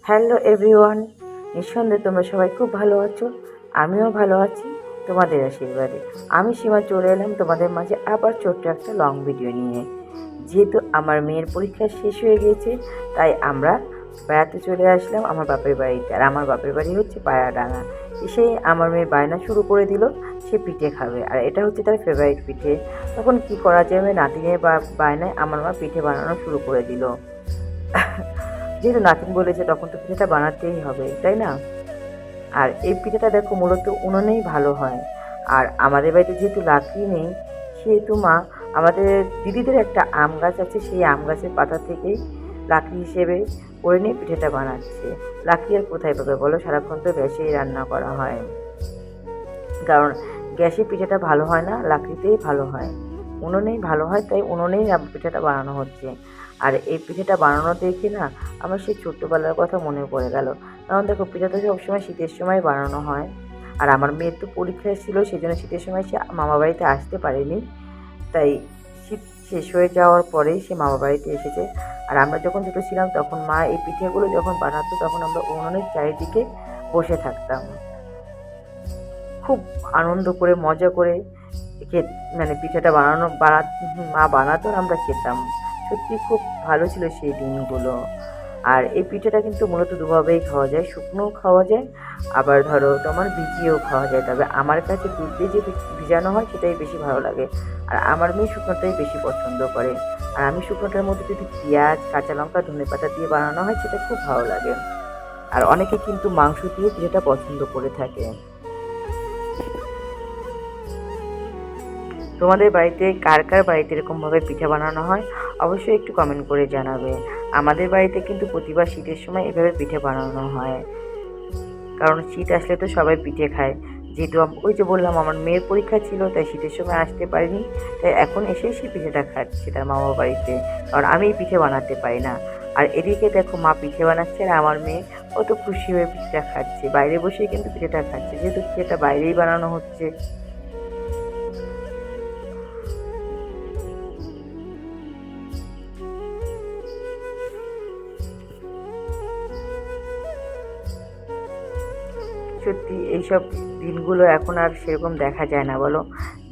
Hello everyone, নিঃসন্দেহে তোমরা সবাই খুব ভালো আছো। আমিও ভালো আছি তোমাদের আশীর্বাদে। আমি সীমা চলে এলাম তোমাদের মাঝে আবার ছোট্ট একটা লং ভিডিও নিয়ে। যেহেতু আমার মেয়ের পরীক্ষা শেষ হয়ে গিয়েছে, তাই আমরা বেড়াতে চলে আসলাম আমার বাপের বাড়িতে। আর আমার বাপের বাড়ি হচ্ছে পায়রাডাঙ্গা। এসেই আমার মেয়ে বায়না শুরু করে দিল, সে পিঠে খাবে, আর এটা হচ্ছে তার ফেভারিট পিঠে। তখন কি করা যাবে, নাতিনের বায়নায় আমার মা পিঠে বানানো শুরু করে দিল। যেহেতু নাতিন বলেছে তখন তো পিঠাটা বানাতেই হবে, তাই না? আর এই পিঠাটা দেখো মূলত উনুনেই ভালো হয়। আর আমাদের বাড়িতে যেহেতু লাকড়ি নেই, সেহেতু মা আমাদের দিদিদের একটা আম গাছ আছে, সেই আম গাছের পাতা থেকেই লাকড়ি হিসেবে করে নিয়ে পিঠাটা বানাচ্ছে। লাকড়ি আর কোথায় পাবে বলো, সারাক্ষণ তো গ্যাসেই রান্না করা হয়। কারণ গ্যাসে পিঠাটা ভালো হয় না, লাকড়িতেই ভালো হয়, উনুনেই ভালো হয়, তাই উনুনেই পিঠাটা বানানো হচ্ছে। আর এই পিঠাটা বানানো দেখে না আমার সেই ছোট্টবেলার কথা মনে পড়ে গেল। কারণ দেখো, পিঠাটা সবসময় শীতের সময় বানানো হয়। আর আমার মেয়ের তো পরীক্ষা ছিল, সেই জন্য শীতের সময় সে মামা বাড়িতে আসতে পারেনি। তাই শীত শেষ হয়ে যাওয়ার পরেই সে মামা বাড়িতে এসেছে। আর আমরা যখন ছোটো ছিলাম তখন মা এই পিঠেগুলো যখন বানাতো, তখন আমরা উনুনের চারিদিকে বসে থাকতাম, খুব আনন্দ করে মজা করে মানে পিঠাটা মা বানাতো আর আমরা খেতাম। সত্যি খুব ভালো ছিল সেই দিনগুলো। আর এই পিঠাটা কিন্তু মূলত দুভাবেই খাওয়া যায়, শুকনোও খাওয়া যায়, আবার ধরো তোমার ভিজিয়েও খাওয়া যায়। তবে আমার কাছে দুধ দিয়ে যে ভিজানো হয় সেটাই বেশি ভালো লাগে। আর আমার মেয়ে শুকনোটাই বেশি পছন্দ করে। আর আমি শুকনোটার মধ্যে যদি পেঁয়াজ, কাঁচা লঙ্কা, ধনেপাতা দিয়ে বানানো হয় সেটা খুব ভালো লাগে। আর অনেকে কিন্তু মাংস দিয়ে পিঠাটা পছন্দ করে থাকে। তোমাদের বাড়িতে কার কার বাড়িতে এরকমভাবে পিঠা বানানো হয় অবশ্যই একটু কমেন্ট করে জানাবে। আমাদের বাড়িতে কিন্তু প্রতিবার শীতের সময় এভাবে পিঠে বানানো হয়, কারণ শীত আসলে তো সবাই পিঠে খায়। যেহেতু ওই যে বললাম আমার মেয়ের পরীক্ষা ছিল, তাই শীতের সময় আসতে পারিনি, তাই এখন এসে সে পিঠেটা খাচ্ছে তার মামা বাড়িতে। কারণ আমি এই পিঠে বানাতে পারি না। আর এদিকে দেখো মা পিঠে বানাচ্ছে আর আমার মেয়ে কত খুশি হয়ে পিঠেটা খাচ্ছে, বাইরে বসেই কিন্তু পিঠেটা খাচ্ছে, যেহেতু পিঠেটা বাইরেই বানানো হচ্ছে। সত্যি এইসব দিনগুলো এখন আর সেরকম দেখা যায় না বলো,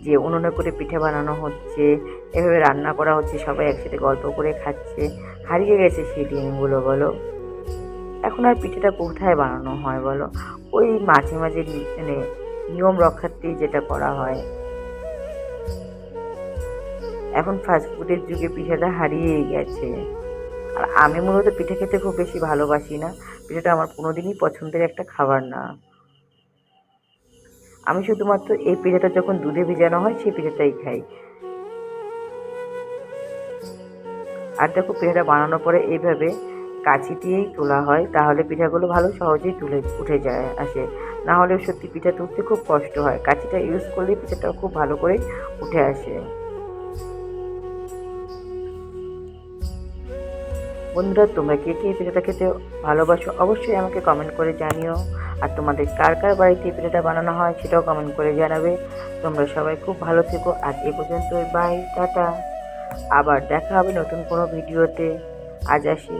যে উনুনে করে পিঠে বানানো হচ্ছে, এভাবে রান্না করা হচ্ছে, সবাই একসাথে গল্প করে খাচ্ছে। হারিয়ে গেছে সেই দিনগুলো বলো। এখন আর পিঠেটা কোথায় বানানো হয় বলো, ওই মাঝে মাঝে মানে নিয়ম রক্ষার্থেই যেটা করা হয়। এখন ফাস্টফুডের যুগে পিঠাটা হারিয়েই গেছে। আর আমি মূলত পিঠে খেতে খুব বেশি ভালোবাসি না, পিঠাটা আমার কোনোদিনই পছন্দের একটা খাবার না। আমি শুধুমাত্র এই পিঠাটা যখন দুধে ভিজানো হয় সেই পিঠাটাই খাই। আর দেখো, পিঠাটা বানানোর পরে এইভাবে কাঁচি দিয়েই তোলা হয়, তাহলে পিঠাগুলো ভালো সহজেই উঠে যায় আসে। না হলে সত্যি পিঠা তুলতে খুব কষ্ট হয়, কাঁচিটা ইউজ করলে পিঠাটা খুব ভালো করে উঠে আসে। বন্ধুরা, তোমরা কে কে পিঠাটা খেতে ভালোবাসো অবশ্যই আমাকে কমেন্ট করে জানিও। আর তোমাদের কার কার বাড়িতে পিঠাটা বানানো হয় সেটাও কমেন্ট করে জানাবে। তোমরা সবাই খুব ভালো থেকো। আজ এ পর্যন্তই, বাই, টাটা। আবার দেখা হবে নতুন কোনো ভিডিওতে। আজ আসি।